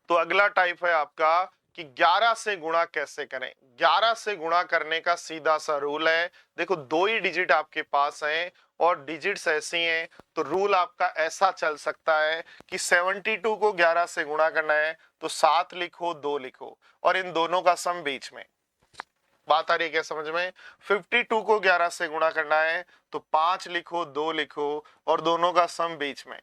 तो अगला टाइप है आपका कि 11 से गुणा कैसे करें। 11 से गुणा करने का सीधा सा रूल है, देखो दो ही डिजिट आपके पास हैं और डिजिट्स ऐसी हैं तो रूल आपका ऐसा चल सकता है कि 72 को 11 से गुणा करना है तो 7 लिखो 2 लिखो और इन दोनों का सम बीच में। बात आ रही है क्या समझ में? 52 को 11 से गुणा करना है तो 5 लिखो 2 लिखो और दोनों का सम बीच में।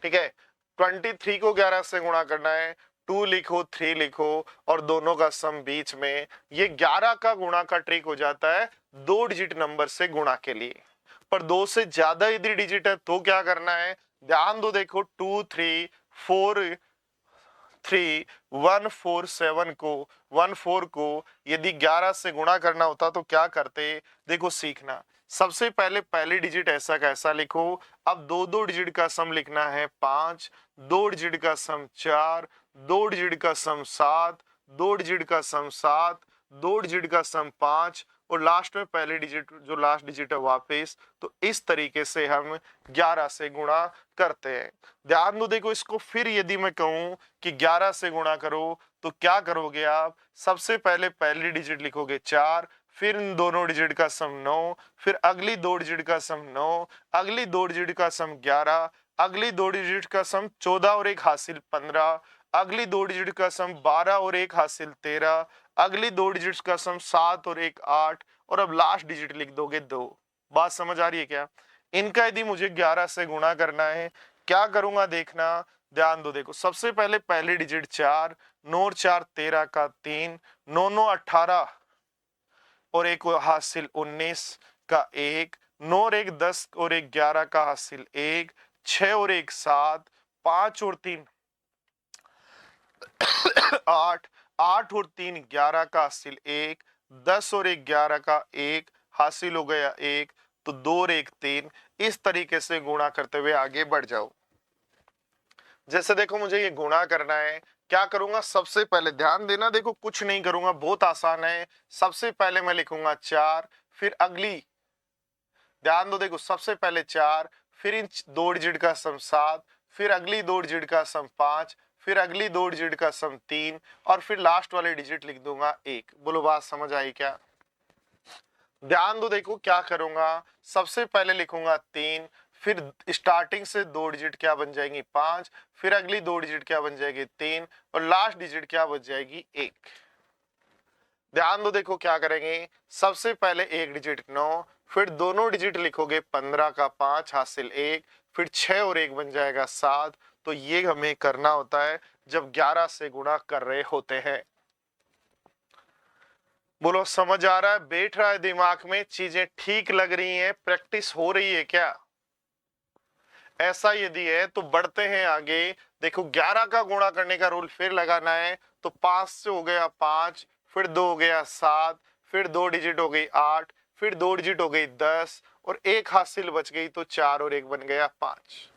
ठीक है, 23 को 11 से गुणा करना है 2 लिखो 3 लिखो और दोनों का सम बीच में। ये 11 का गुणा का ट्रिक हो जाता है 2 डिजिट नंबर से गुणा के लिए, पर 2 से ज्यादा यदि डिजिट है तो क्या करना है? ध्यान दो, देखो 2 3 4 3 147 को 14 को यदि 11 से गुणा करना होता तो क्या करते? देखो सीखना, सबसे पहले पहली डिजिट ऐसा कैसा लिखो। अब दो दो डिजिट का सम लिखना है 5, 2 डिजिट का सम 4, 2 डिजिट का सम 7, 2 डिजिट का सम 7, 2 डिजिट का सम 5 और लास्ट में पहले डिजिट जो लास्ट डिजिट है वापस। तो इस तरीके से हम 11 से गुणा करते हैं। ध्यान दो, देखो इसको फिर यदि मैं कहूं कि 11 से गुणा करो तो क्या करोगे आप? सबसे पहले पहली डिजिट लिखोगे 4, फिर इन दोनों डिजिट का सम 9, फिर अगली 2 डिजिट का सम 9, अगली 2 डिजिट का सम 11, अगली 2 डिजिट का सम 14 और एक हासिल 15, अगली 2 डिजिट का सम 12 और एक हासिल 13, अगली 2 डिजिट्स का सम 7 और एक 8 और अब लास्ट डिजिट लिख दोगे 2। बात समझ आ रही है क्या? इनका यदि मुझे 11 से गुणा करना है क्या करूंगा देखना, ध्यान दो, देखो सबसे पहले पहली डिजिट 4, 9 और 4 13 का 3, 9 9 18 और एक हासिल 19 का 1, 9 और एक 10 और एक 11 का हासिल 1, 6 और एक 7, 5 और 3 8, 8 और 3 11 का हासिल 1, 10 और एक 11 का 1 हासिल हो गया 1, तो 2 और एक 3। इस तरीके से गुणा करते हुए आगे बढ़ जाओ। जैसे देखो मुझे ये गुणा करना है, क्या करूंगा? सबसे पहले ध्यान देना, देखो कुछ नहीं करूंगा, बहुत आसान है। सबसे पहले मैं लिखूंगा 4, फिर अगली, ध्यान दो, देखो सबसे पहले 4, फिर इन 2 डिजिट का सम 7, फिर अगली 2 डिजिट का सम 5, फिर अगली 2 डिजिट का सम 3 और फिर लास्ट वाले डिजिट लिख दूंगा 1। बोलो बात समझ आई क्या? ध्यान दो, देखो क्या करूंगा, सबसे पहले लिखूंगा 3, फिर स्टार्टिंग से 2 डिजिट क्या बन जाएंगी 5, फिर अगली 2 डिजिट क्या बन जाएगी 3 और लास्ट डिजिट क्या बन जाएगी 1। ध्यान दो, देखो क्या करेंगे, सबसे पहले एक डिजिट 9, फिर दोनों डिजिट लिखोगे 15 का 5 हासिल 1, फिर 6 और 1 बन जाएगा 7। तो ये हमें करना होता है जब 11 से गुणा कर रहे होते हैं। बोलो समझ आ रहा है? बैठ रहा है दिमाग में? चीजें ठीक लग रही हैं? प्रैक्टिस हो रही है क्या? ऐसा यदि है तो बढ़ते हैं आगे। देखो 11 का गुणा करने का रूल फिर लगाना है, तो 5 से हो गया 5, फिर 2 हो गया 7, फिर 2 डिजिट हो गई 8, फिर 2 डिजिट हो गई 10 और एक हासिल बच गई तो 4 और 1 बन गया 5।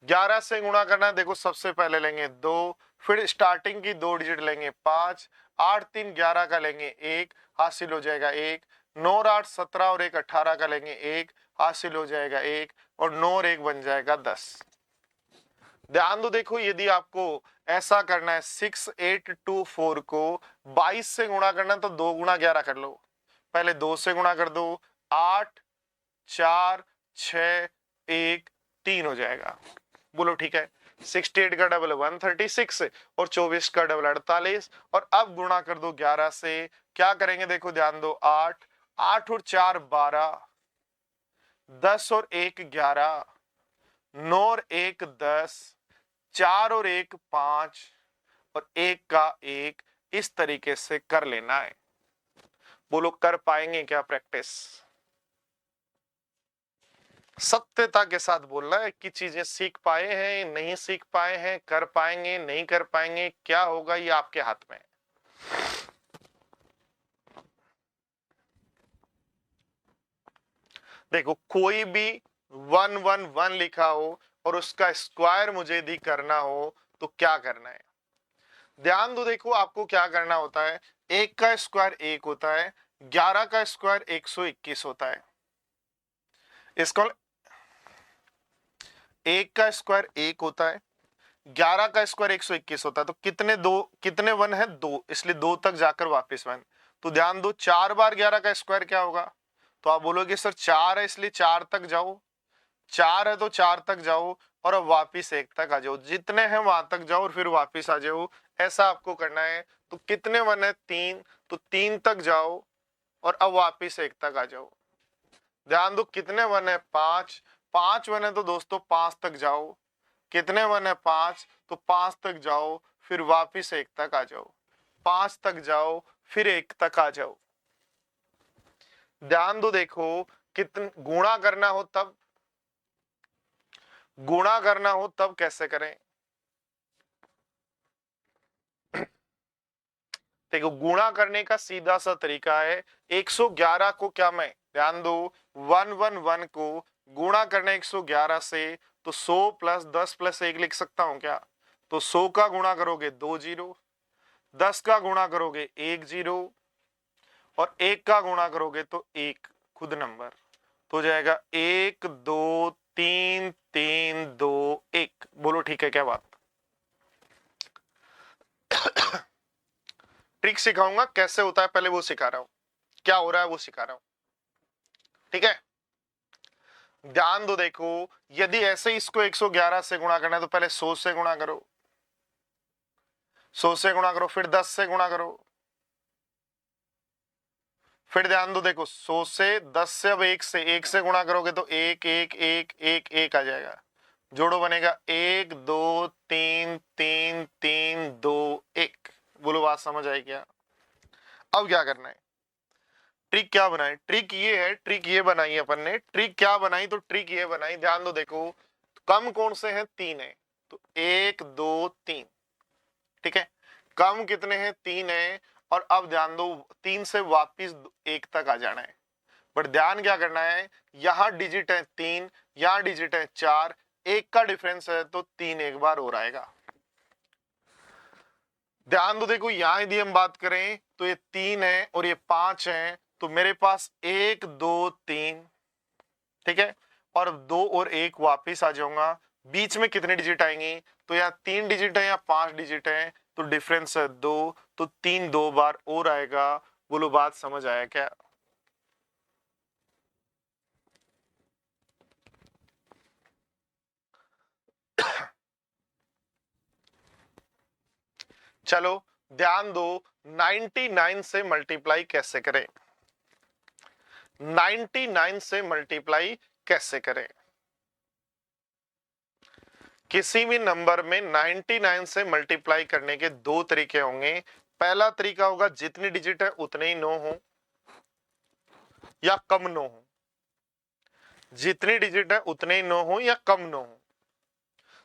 11 से गुणा करना है, देखो सबसे पहले लेंगे 2, फिर स्टार्टिंग की 2 डिजिट लेंगे 5, 8 3 11 का लेंगे 1 हासिल हो जाएगा 1, 9 और 8 17 और 1 18 का लेंगे 1 हासिल हो जाएगा 1 और 9 और 1 बन जाएगा 10। ध्यान दो, देखो यदि आपको ऐसा करना है 6824 को 22 से गुणा करना है तो 2 गुणा 11 कर लो। पहले 2 से गुणा कर दो, 8 4 6 1 3 हो जाएगा। बोलो ठीक है। 68 का डबल 136 और 24 का डबल 48 और अब गुणा कर दो 11 से। क्या करेंगे देखो ध्यान दो, 8, 8 और 4 12, 10 और 1 11, 9 और 1 10, 4 और 1 5 और 1 का 1, इस तरीके से कर लेना है। बोलो कर पाएंगे क्या प्रैक्टिस? सत्यता के साथ बोलना है कि चीजें सीख पाए हैं नहीं सीख पाए हैं, कर पाएंगे नहीं कर पाएंगे, क्या होगा ये आपके हाथ में है। देखो कोई भी 111 लिखा हो और उसका स्क्वायर मुझे यदि करना हो तो क्या करना है? ध्यान दो, देखो आपको क्या करना होता है, एक का स्क्वायर 1 होता है, 11 का स्क्वायर 121 होता है। इसको एक का स्क्वायर 1 होता है, 11 का स्क्वायर 121 होता है, तो कितने वन है? 2, इसलिए 2 तक जाकर वापस 1। तो ध्यान दो 4 बार 11 का स्क्वायर क्या होगा? तो आप बोलोगे सर 4 है इसलिए 4 तक जाओ, 4 है तो 4 तक जाओ और अब वापिस 1 तक आ जाओ, जितने हैं वहां तक जाओ और फिर वापिस आ जाओ, ऐसा आपको करना है। तो कितने वन है? 3, तो 3 तक जाओ और अब वापिस 1 तक आ जाओ। ध्यान दो कितने वन है? 5, 5 वन है तो दोस्तों 5 तक जाओ। कितने वन है? 5, तो 5 तक जाओ फिर वापिस 1 तक आ जाओ, 5 तक जाओ फिर 1 तक आ जाओ। ध्यान दो, देखो कितने गुणा करना हो तब, गुणा करना हो तब कैसे करें? देखो गुणा करने का सीधा सा तरीका है, 111 को क्या मैं, ध्यान दो 111 को गुणा करना 111 से, तो 100 प्लस 10 प्लस 1 लिख सकता हूं क्या? तो 100 का गुणा करोगे 2 जीरो, 10 का गुणा करोगे 1 जीरो और 1 का गुणा करोगे तो 1 खुद नंबर, तो जाएगा 1 2 3 3 2 1। बोलो ठीक है क्या बात? ट्रिक सिखाऊंगा कैसे होता है, पहले वो सिखा रहा हूं, क्या हो रहा है वो सिखा रहा हूं, ठीक है? ध्यान दो, देखो यदि ऐसे ही इसको 111 से गुणा करना है तो पहले 100 से गुणा करो, 100 से गुणा करो, फिर 10 से गुणा करो, फिर ध्यान दो देखो 100 से 10 से अब 1 से गुणा करोगे तो 1 1 1 1 1 आ जाएगा, जोड़ो बनेगा 1 2 3 3 3 2 1। बोलो बात समझ आई क्या? अब क्या करना है, ट्रिक क्या बनाए? ट्रिक ये है, ट्रिक ये बनाई अपन ने, ट्रिक क्या बनाई? तो ट्रिक ये बनाई, ध्यान दो देखो कम कौन से हैं? 3 है, तो 1 2 3, ठीक है? कम कितने हैं? 3 है। और अब ध्यान दो 3 से वापिस 1 तक आ जाना है, बट ध्यान क्या करना है, यहां डिजिट है 3, यहां डिजिट है 4, 1 का डिफरेंस है तो 3 एक बार और आएगा। ध्यान दो देखो यहां यदि हम बात करें तो ये 3 है और ये 5 है, तो मेरे पास 1 2 3, ठीक है? और 2 और 1 वापिस आ जाऊंगा, बीच में कितने डिजिट आएंगे? तो यहाँ 3 डिजिट है या 5 डिजिट है, तो डिफरेंस है 2, तो 3 2 बार और आएगा। बोलो बात समझ आया क्या? चलो ध्यान दो 99 से मल्टीप्लाई कैसे करें, 99 से मल्टीप्लाई कैसे करें? किसी भी नंबर में 99 से मल्टीप्लाई करने के दो तरीके होंगे। पहला तरीका होगा जितनी डिजिट है उतने ही नो हो या कम नो हो, जितनी डिजिट है उतने ही नो हो या कम नो हो।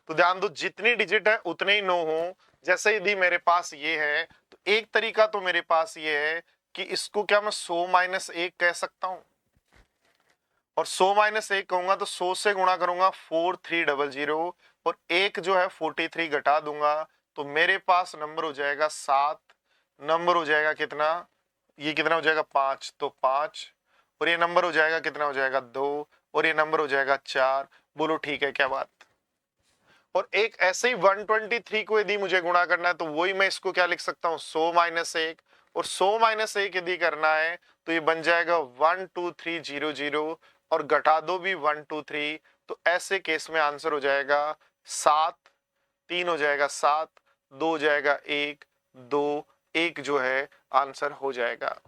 तो ध्यान दो जितनी डिजिट है उतने ही नो हो, जैसे यदि मेरे पास ये है तो एक तरीका तो मेरे पास ये है कि इसको क्या मैं 100 माइनस 1 कह सकता हूं, और 100 माइनस 1 कहूंगा तो 100 से गुणा करूंगा 4300 और एक जो है 43 घटा दूंगा, तो मेरे पास नंबर हो जाएगा 7, नंबर हो जाएगा कितना, ये कितना हो जाएगा 5, तो 5, और ये नंबर हो जाएगा कितना, हो जाएगा 2, और ये नंबर हो जाएगा 4। बोलो ठीक है क्या बात? और एक ऐसे ही 123 को यदि मुझे गुणा करना है तो वही मैं इसको क्या लिख सकता हूं, 100 माइनस 1, और 100 माइनस 1 यदि करना है तो ये बन जाएगा 12300 और घटा दो भी 123, तो ऐसे केस में आंसर हो जाएगा 7 3 हो जाएगा 7, 2 हो जाएगा 1, 2, 1 जो है आंसर हो जाएगा।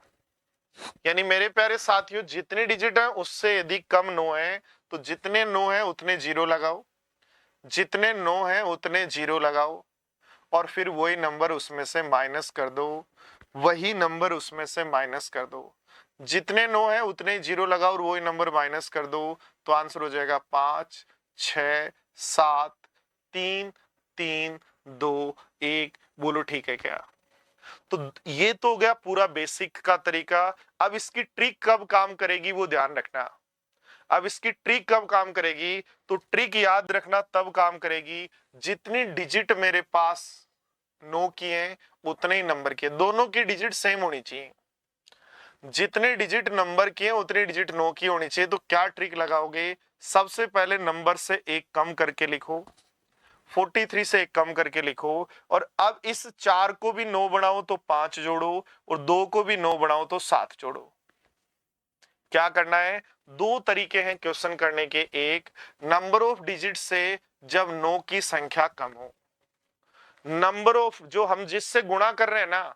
यानी मेरे प्यारे साथियों, जितने डिजिट हैं उससे यदि कम 9 है तो जितने 9 है उतने जीरो लगाओ, जितने 9 है उतने जीरो लगाओ, और फिर वही नंबर उसमें से माइनस कर दो, वही नंबर उसमें से माइनस कर दो। जितने 9 है उतने जीरो लगाओ और वही नंबर माइनस कर दो, तो आंसर हो जाएगा 5, 6, 7, 3, 3, 2, 1। बोलो ठीक है क्या? तो ये तो हो गया पूरा बेसिक का तरीका। अब इसकी ट्रिक कब काम करेगी वो ध्यान रखना। अब इसकी ट्रिक कब काम करेगी? तो ट्रिक याद रखना तब काम करेगी जितनी डिजिट मेरे पास 9 की हैं उतने ही नंबर के, दोनों की डिजिट सेम होनी चाहिए। जितने डिजिट नंबर की हैं उतनी डिजिट 9 की होनी चाहिए। तो क्या ट्रिक लगाओगे? सबसे पहले नंबर से एक कम करके लिखो, 43 से एक कम करके लिखो, और अब इस 4 को भी 9 बनाओ तो 5 जोड़ो, और 2 को भी 9 बनाओ तो 7 जोड़ो। क्या करना है? दो तरीके हैं क्वेश्चन करने के। एक, नंबर ऑफ डिजिट से जब 9 की संख्या कम हो, नंबर ऑफ जो हम जिससे गुणा कर रहे हैं ना,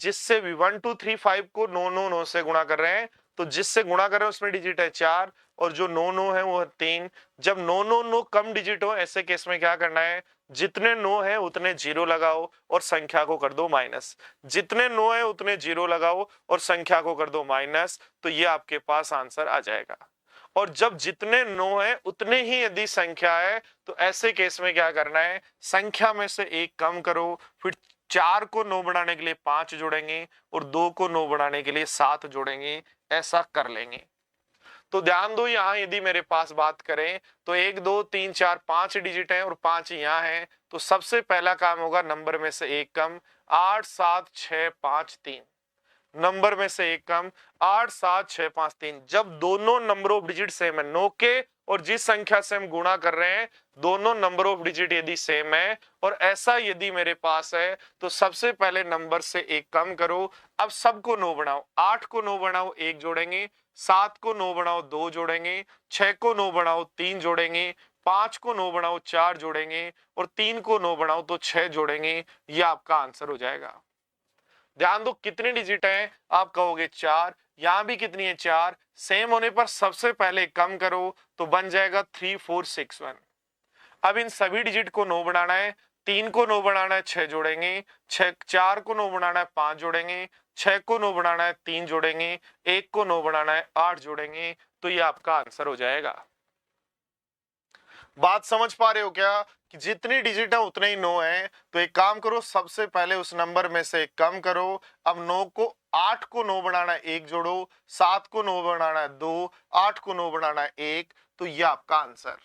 जिससे भी 1 2 3 5 को 9 9 9 से गुणा कर रहे हैं, तो जिससे गुणा कर रहे हैं उसमें डिजिट है 4, और जो 9 9 है वो है 3। जब 9 9 9 कम डिजिट हो, ऐसे केस में क्या करना है? जितने 9 है उतने जीरो लगाओ और संख्या को कर दो माइनस, जितने 9 है उतने जीरो लगाओ और संख्या को कर दो माइनस, तो ये आपके पास आंसर आ जाएगा। और जब जितने 9 है उतने ही यदि संख्या है, तो ऐसे केस में क्या करना है? संख्या में से एक कम करो, फिर 4 को 9 बनाने के लिए 5 जोड़ेंगे और 2 को 9 बनाने के लिए 7 जोड़ेंगे, ऐसा कर लेंगे। तो ध्यान दो, यहां यदि मेरे पास बात करें तो 1 2 3 4 5 डिजिट है और 5 यहां है, तो सबसे पहला काम होगा नंबर में से एक कम, 8 7 6 5 3, नंबर में से एक कम, 8 7 6 5 3। जब दोनों नंबर ऑफ डिजिट सेम है, 9 के और जिस संख्या से हम गुणा कर रहे हैं, दोनों नंबर ऑफ डिजिट यदि सेम है और ऐसा यदि मेरे पास है, तो सबसे पहले नंबर से एक कम करो। अब सबको 9 बनाओ, 8 को 9 बनाओ 1 जोड़ेंगे, 7 को 9 बनाओ 2 जोड़ेंगे, 6 को 9 बनाओ 3 जोड़ेंगे, 5 को 9 बनाओ 4 जोड़ेंगे, और 3 को 9 बनाओ तो 6 जोड़ेंगे। यह आपका आंसर हो जाएगा। ध्यान दो, कितने डिजिट हैं? आप कहोगे 4, यहां भी कितनी है? 4। सेम होने पर सबसे पहले कम करो तो बन जाएगा 3 4 6 1। अब इन सभी डिजिट को 9 बनाना है, 3 को 9 बनाना है 6 जोड़ेंगे, 4 को 9 बनाना है 5 जोड़ेंगे, 6 को 9 बनाना है 3 जोड़ेंगे, 1 को 9 बनाना है 8 जोड़ेंगे, तो ये आपका आंसर हो जाएगा। बात समझ पा रहे हो क्या? कि जितनी डिजिट है उतने ही 9 है। तो एक काम करो, सबसे पहले उस नंबर में से एक कम करो। अब 9 को 8 को 9 बनाना है 1 जोड़ो, 7 को 9 बनाना है 2, 8 को 9 बनाना है 1, तो ये आपका आंसर।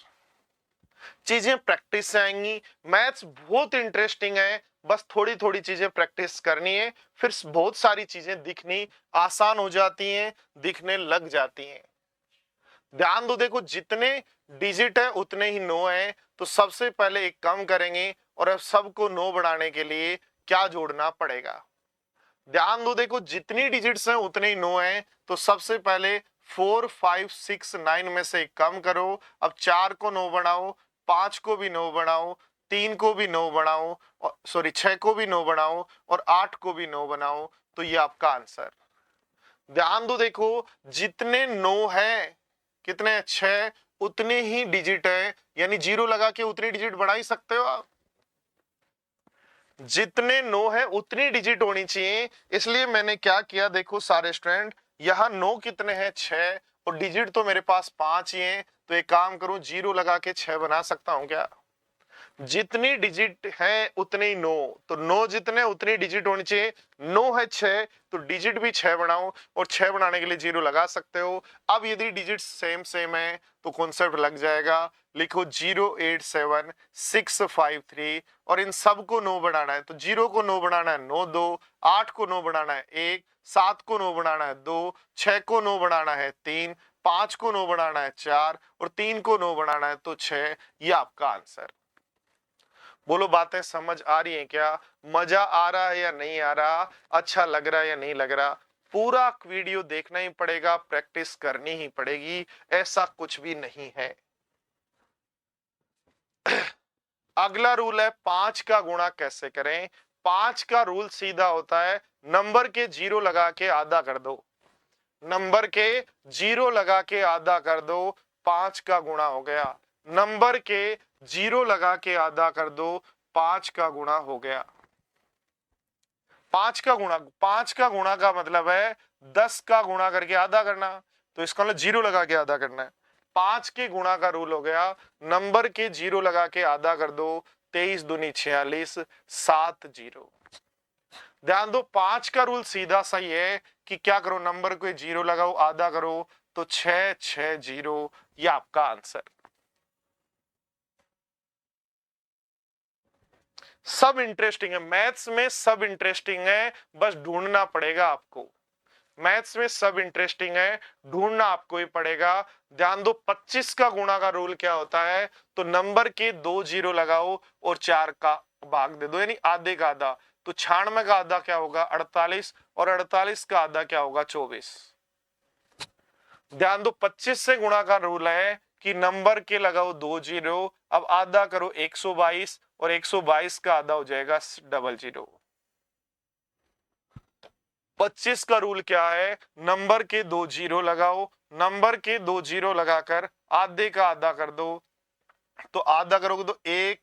चीजें प्रैक्टिस से आएंगी। मैथ्स बहुत इंटरेस्टिंग है, बस थोड़ी थोड़ी चीजें प्रैक्टिस करनी है, फिर बहुत सारी चीजें दिखनी आसान हो जाती हैं, दिखने लग जाती हैं। ध्यान दो, देखो जितने डिजिट है उतने ही 9 है, तो सबसे पहले एक कम करेंगे और अब सबको 9 बढ़ाने के लिए क्या जोड़ना पड़ेगा? ध्यान दो, देखो जितनी डिजिट्स हैं उतने ही 9 है, तो सबसे पहले 4 5 6 9 में से एक कम करो। अब 4 को 9 बनाओ, 5 को भी 9 बनाओ, 3 को भी 9 बनाओ, और सॉरी 6 को भी 9 बनाओ और 8 को भी 9 बनाओ, तो ये आपका आंसर। ध्यान दो, देखो जितने 9 है, कितने 6, उतने ही डिजिट है, यानी जीरो लगा के उतनी डिजिट बढ़ा ही सकते हो आप। जितने 9 है उतनी डिजिट होनी चाहिए, इसलिए मैंने क्या किया, देखो सारे स्टूडेंट, यहां 9 कितने हैं? 6, और डिजिट तो मेरे पास 5 ही हैं, तो एक काम करूं, जीरो लगा के 6 बना सकता हूं क्या? जितनी डिजिट है उतने ही 9, तो 9 जितने उतनी डिजिट होनी चाहिए। 9 है 6, तो डिजिट भी 6 बनाओ, और 6 बनाने के लिए जीरो लगा सकते हो। अब यदि डिजिट सेम सेम है तो कॉन्सेप्ट लग जाएगा, लिखो 0 8 7 6 5 3, और इन सब को 9 बनाना है, तो 0 को 9 बनाना है 9 2, 8 को 9 बनाना है 1, 7 को 9 बनाना है 2, 6 को 9 बनाना है 3, 5 को 9 बनाना है 4, और 3 को 9 बनाना है तो 6। ये आपका आंसर। बोलो, बातें समझ आ रही हैं क्या? मजा आ रहा है या नहीं आ रहा? अच्छा लग रहा है या नहीं लग रहा? पूरा वीडियो देखना ही पड़ेगा, प्रैक्टिस करनी ही पड़ेगी, ऐसा कुछ भी नहीं है। अगला रूल है 5 का गुणा कैसे करें। 5 का रूल सीधा होता है, नंबर के जीरो लगा के आधा कर दो, नंबर के जीरो लगा के आधा कर दो, 5 का गुणा हो गया। नंबर के जीरो लगा के आधा कर दो, 5 का गुणा हो गया। 5 का गुणा, 5 का गुणा का मतलब है 10 का गुणा करके आधा करना, तो इसका मतलब जीरो लगा के आधा करना है। 5 के गुणा का रूल हो गया, नंबर के जीरो लगा के आधा कर दो, 23 दूनी 46, 7 जीरो। ध्यान दो 5 का रूल सीधा सही है कि क्या करो, नंबर को जीरो लगाओ, आधा करो, तो 6 6 जीरो, ये आपका आंसर। सब इंटरेस्टिंग है, मैथ्स में सब इंटरेस्टिंग है, बस ढूंढना पड़ेगा आपको। मैथ्स में सब इंटरेस्टिंग है, ढूंढना आपको ही पड़ेगा। ध्यान दो 25 का गुणा का रूल क्या होता है, तो नंबर के 2 जीरो लगाओ और 4 का भाग दे दो, यानी आधे का आधा। तो 96 का आधा क्या होगा 48, और 48 का आधा क्या होगा 24। ध्यान दो 25 से गुणा का रूल है कि नंबर के लगाओ 2 जीरो, अब आधा करो 122, और 122 का आधा हो जाएगा 00। 25 का रूल क्या है, नंबर के 2 जीरो लगाओ, नंबर के 2 जीरो लगाकर आधे का आधा कर दो, तो आधा करोगे तो 1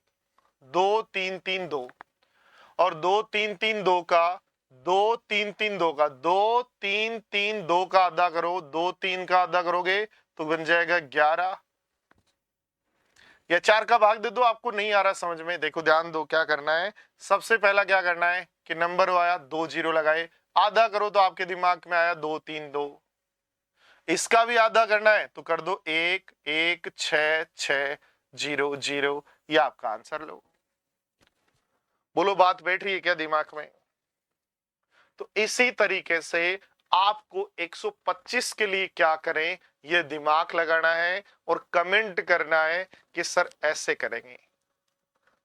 2 3 3 2, और 2 3 3 2 का 2 3 3 2 का 2 3 3 2 का आधा करो, 2 3 का आधा करोगे तो बन जाएगा 11, या 4 का भाग दे दो। आपको नहीं आ रहा समझ में, देखो ध्यान दो क्या करना है। सबसे पहला क्या करना है कि नंबर आया 2 जीरो लगाए, आधा करो तो आपके दिमाग में आया 2 3 2। इसका भी आधा करना है तो कर दो 1 1 6 6 0 0, ये आपका आंसर लो। बोलो बात बैठ रही है क्या दिमाग में। तो इसी तरीके से आपको 125 के लिए क्या करें, ये दिमाग लगाना है और कमेंट करना है कि सर ऐसे करेंगे।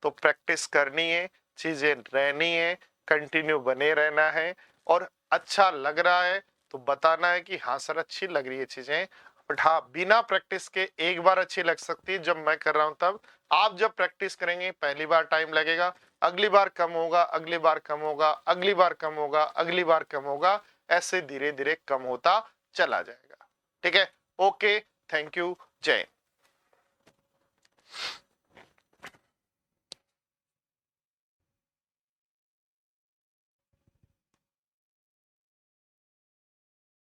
तो प्रैक्टिस करनी है, चीजें रहनी है, कंटिन्यू बने रहना है, और अच्छा लग रहा है तो बताना है कि हाँ सर अच्छी लग रही है चीजें। बट हाँ, बिना प्रैक्टिस के एक बार अच्छी लग सकती है, जब मैं कर रहा हूं तब। आप जब प्रैक्टिस करेंगे पहली बार टाइम लगेगा, अगली बार कम होगा, अगली बार कम होगा, अगली बार कम होगा, अगली बार कम होगा, ऐसे धीरे धीरे कम होता चला जाएगा। ठीक है, ओके, थैंक यू, जय हिंद।